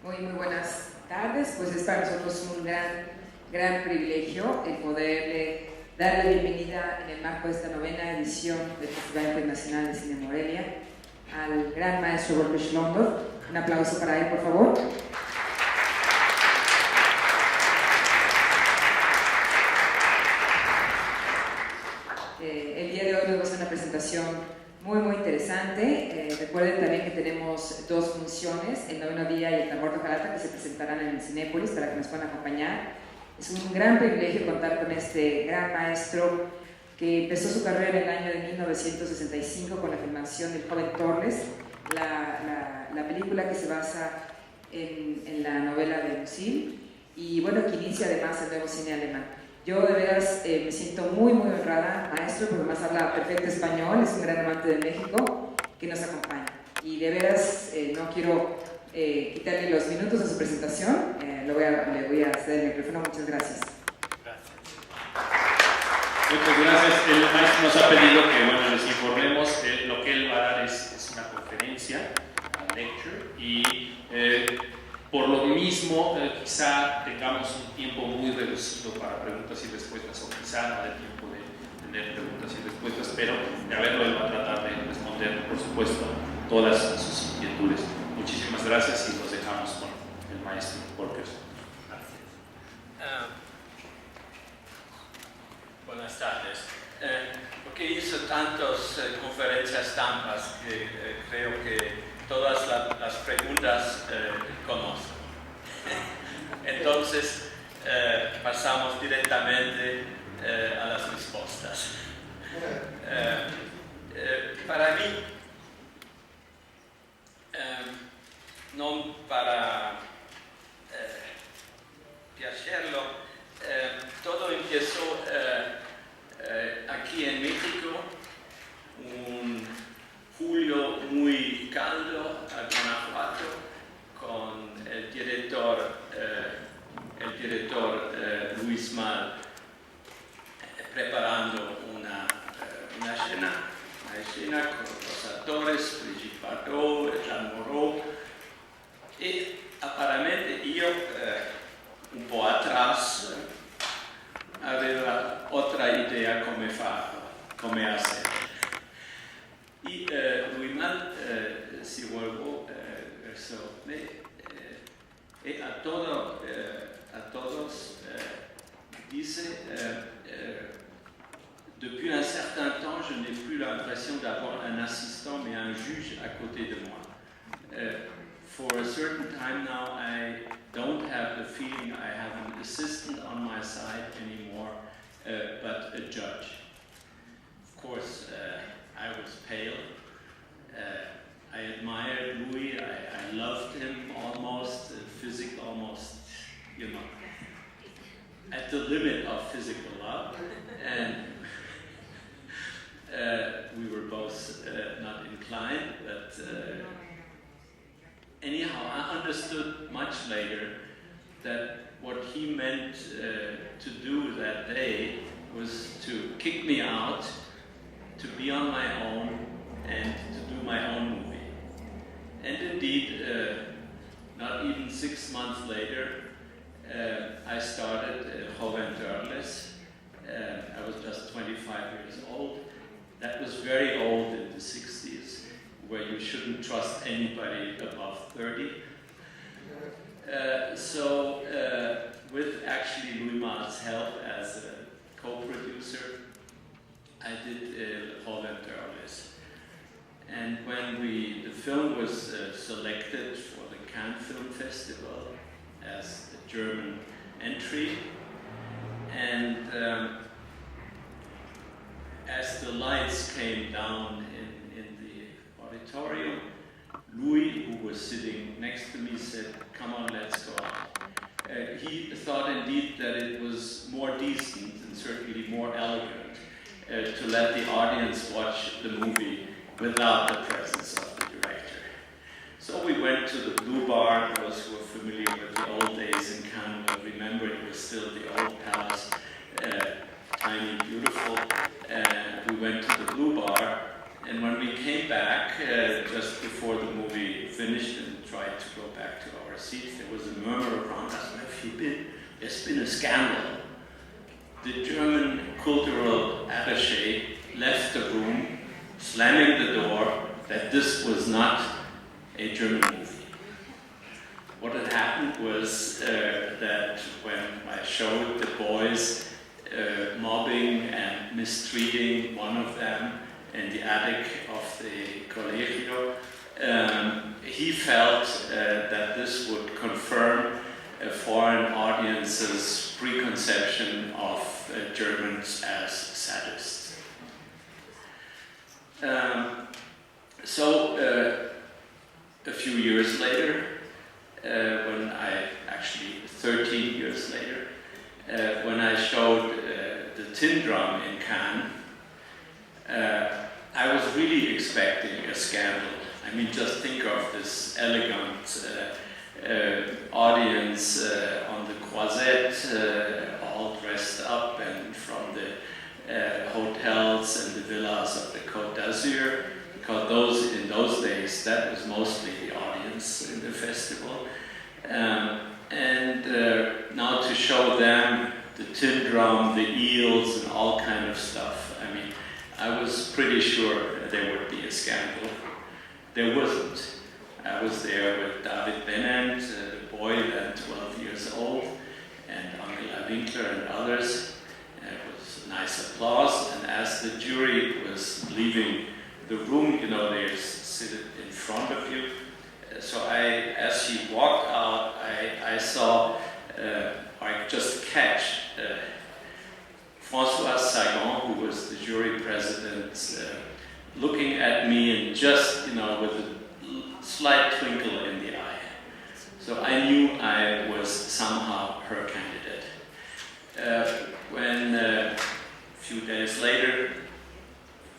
Muy buenas tardes. Pues es para nosotros un gran privilegio el poder dar la bienvenida en el marco de esta novena edición del Festival Internacional de Cine Morelia al gran maestro Volker Schlöndorff. Un aplauso para él, por favor. El día de hoy vamos a hacer una presentación muy interesante. Recuerden también que tenemos dos funciones, el noveno día y el tambor de Jalata, que se presentarán en el Cinépolis para que nos puedan acompañar. Es un gran privilegio contar con este gran maestro que empezó su carrera en el año de 1965 con la filmación del joven Torres, la película que se basa en la novela de Lucille, y bueno, que inicia además el nuevo cine alemán. Yo de veras me siento muy honrada, maestro, porque además habla perfecto español, es un gran amante de México, que nos acompaña. Y de veras no quiero quitarle los minutos de su presentación, le voy a ceder el micrófono. Muchas gracias. Muchas gracias. El maestro nos ha pedido que les informemos que lo que él va a dar es una conferencia, una lecture, y por lo mismo quizá tengamos un tiempo muy reducido para preguntas y respuestas, o quizá no haya tiempo de tener preguntas y respuestas, pero de haberlo él va a tratar de responder, por supuesto, todas sus inquietudes. Muchísimas gracias y los dejamos con el maestro Volker. Buenas tardes. Porque hizo tantas conferencias tantas que creo que todas las preguntas conozco. Entonces pasamos directamente a las respuestas. Para mí, no para piacerlo, todo empezó aquí en México, un julio muy cálido a Guanajuato, con el director Luis Mal preparando una escena con los actores, Brigitte Bardot, Jean Moreau, y apparentmente io un po' atrás aveva otra idea come farlo, come hacerlo. Y Luis Mal si volvió verso me y a todos dice depuis un certain temps, je n'ai plus l'impression d'avoir un assistant mais un juge à côté de moi. For a certain time now, I don't have the feeling I have an assistant on my side anymore, but a judge. Of course, I was pale. I admired Louis. I loved him almost, almost, at the limit of physical love. And we were both not inclined, but anyhow, I understood much later that what he meant to do that day was to kick me out, to be on my own, and to do my own movie. And indeed, not even 6 months later, I started Joven Törles. I was just 25 years old. That was very old in the 60s, where you shouldn't trust anybody above 30. So with actually Louis Mal's help as a co-producer, I did Joven Törles. And when the film was selected for the Cannes Film Festival as the German entry, and as the lights came down in the auditorium, Louis, who was sitting next to me, said, "Come on, let's go out." He thought indeed that it was more decent and certainly more elegant to let the audience watch the movie without the presence of the director. So we went to the Blue Bar. Those who are familiar with the old days in Cannes will remember it was still the old palace, tiny, beautiful. We went to the Blue Bar, And when we came back, just before the movie finished and tried to go back to our seats, there was a murmur around us, there's been a scandal. The German cultural attaché left the room, slamming the door, that this was not a German movie. What had happened was that when I showed the boys mobbing and mistreating one of them in the attic of the Colegio, he felt that this would confirm a foreign audience's preconception of Germans as sadists. So a few years later, 13 years later, when I showed the Tin Drum in Cannes, I was really expecting a scandal. I mean, just think of this elegant audience on the Croisette, all dressed up and from the hotels and the villas of the Côte d'Azur, because in those days that was mostly the audience in the festival. Now to show them the Tin Drum, the eels, and all kind of stuff, I mean, I was pretty sure there would be a scandal. There wasn't. I was there with David Bennett, the boy then 12 years old, and Angela Winkler and others. It was nice applause, and as the jury was leaving the room, you know, they sit in front of you. So as she walked out, I saw, I just catch François Sagan, who was the jury president, looking at me and just, you know, with a slight twinkle in the eye. So I knew I was somehow her candidate. When a few days later,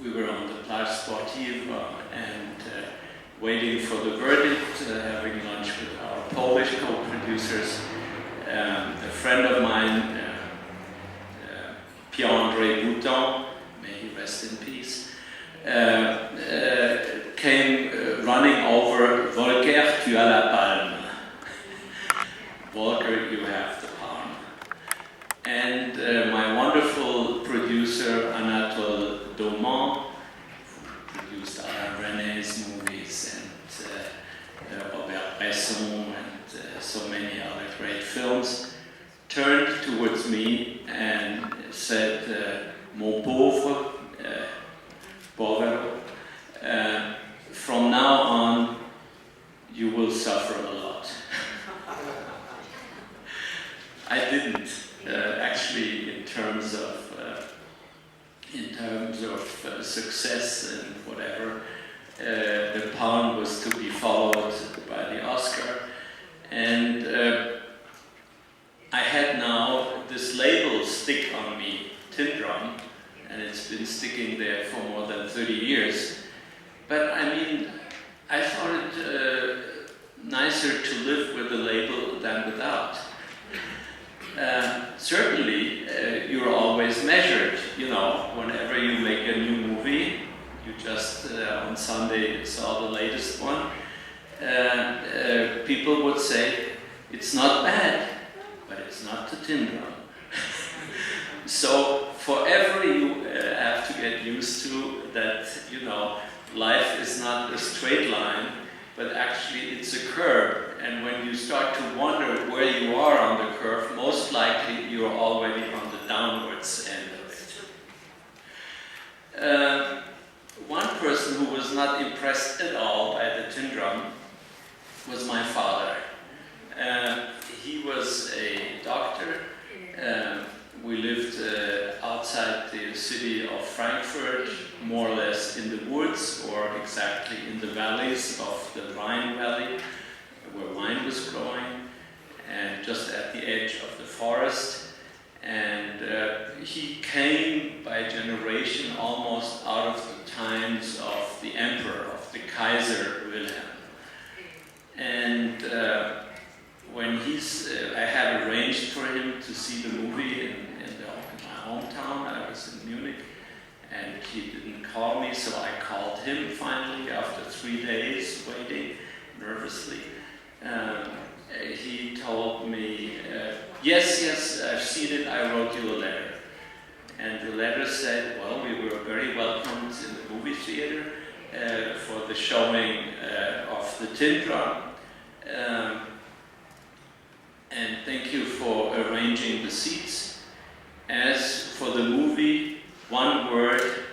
we were on the Plage Sportive and waiting for the verdict, having lunch with our Polish co-producers. A friend of mine, Pierre-André Bouton, may he rest in peace, came running over. Volker, tu as la palme. Volker, you have the palm. And my wonderful producer, Anatole Daumont, who produced Alain René's movies and Robert Bresson and so many other great films, turned towards me and said, Mon pauvre, povero, from now on you will suffer a lot. I didn't, actually, in terms of success and whatever. The Palm was to be followed by the Oscar, and I had now this label stick on me, Tin Drum, and it's been sticking there for more than 30 years. But I mean, I thought it nicer to live with the label than without. Certainly, you're always measured, you know, whenever you make a new movie. You just, on Sunday, saw the latest one. People would say, it's not bad, but it's not the Tin Drum. So, forever you have to get used to that, you know, life is not a straight line, but actually it's a curve. And when you start to wonder where you are on the curve, most likely you're already on the downwards end of it. One person who was not impressed at all by the Tin Drum was my father. He was a doctor. We lived outside the city of Frankfurt, more or less in the woods, or exactly in the valleys of the Rhine Valley, where wine was growing, and just at the edge of the forest. And he came by generation almost out of the times of the emperor, of the Kaiser Wilhelm. And when I had arranged for him to see the movie in my hometown. I was in Munich, and he didn't call me, so I called him finally after 3 days waiting nervously. He told me, yes, I've seen it, I wrote you a letter. And the letter said, well, we were very welcomed in the movie theater for the showing of The Tin Drum. And thank you for arranging the seats. As for the movie, one word,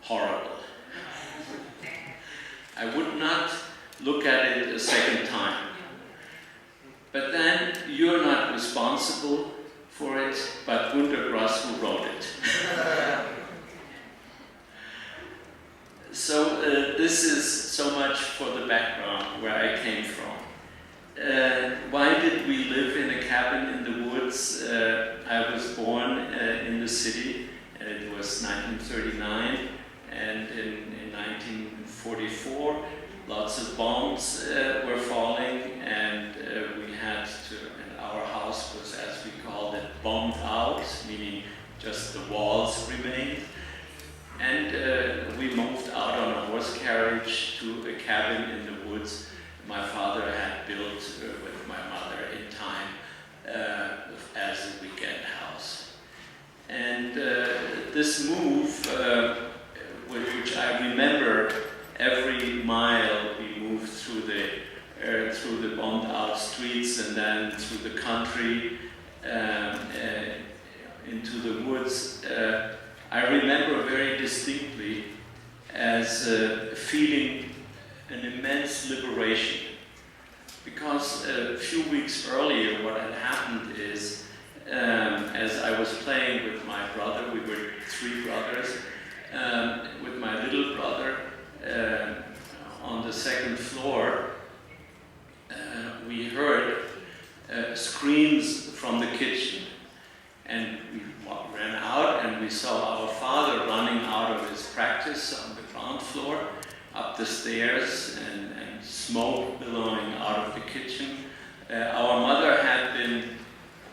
horrible. I would not look at it a second time. But then you're not responsible for it, but Wundergrass who wrote it. So this is so much for the background, where I came from. Why did we live in a cabin in the woods? I was born in the city, and it was 1939, and in 1944 lots of bombs were falling, and we had to, and our house was, as we called it, bombed out, meaning just the walls remained. And we moved out on a horse carriage to a cabin in the woods my father had built with my mother in time as a weekend house. And this move, which I remember every mile we moved through the bombed out streets and then through the country into the woods, I remember very distinctly as feeling an immense liberation. Because a few weeks earlier what had happened is, as I was playing with my brother, we were 3 brothers, with my little brother on the 2nd floor, we heard screams from the kitchen. And we ran out and we saw our father running out of his practice on the ground floor, up the stairs, and smoke billowing out of the kitchen. Our mother had been,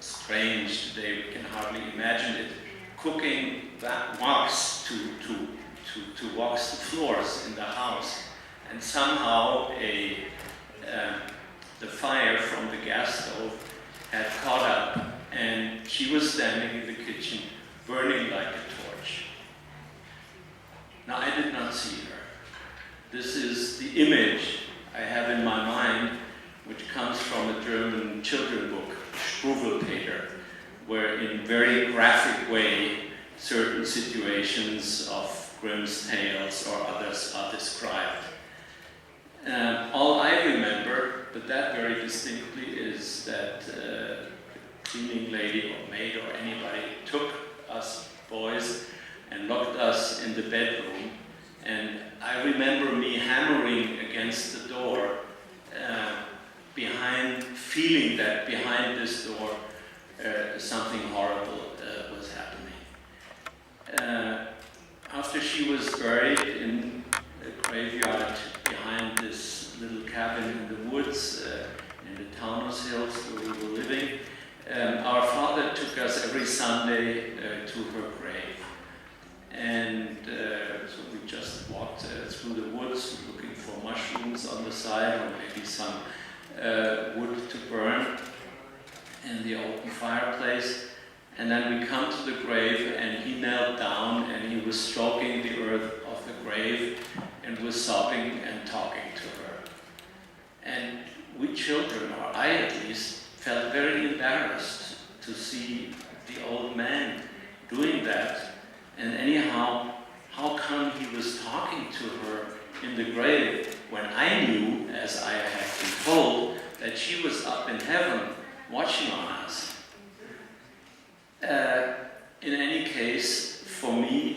strange today, we can hardly imagine it, cooking that wax to wax the floors in the house. And somehow the fire from the gas stove had caught up, and she was standing in the kitchen burning like a torch. Now, I did not see her. This is the image I have in my mind, which comes from a German children's book, Struwwelpeter, where in very graphic way certain situations of Grimm's tales or others are described. All I remember, but that very distinctly, is that the cleaning lady or maid or anybody took us boys and locked us in the bedroom. And I remember me hammering against the door, feeling that behind this door something horrible was happening. After she was buried in a graveyard behind this little cabin in the woods, in the Taunus Hills where we were living, our father took us every Sunday to her grave. And so we just walked through the woods looking for mushrooms on the side, or maybe some wood to burn in the open fireplace. And then we come to the grave, and he knelt down and he was stroking the earth of the grave and was sobbing and talking to her. And we children, or I at least, felt very embarrassed to see the old man doing that. And anyhow, how come he was talking to her in the grave when I knew, as I had been told, that she was up in heaven watching on us? In any case, for me,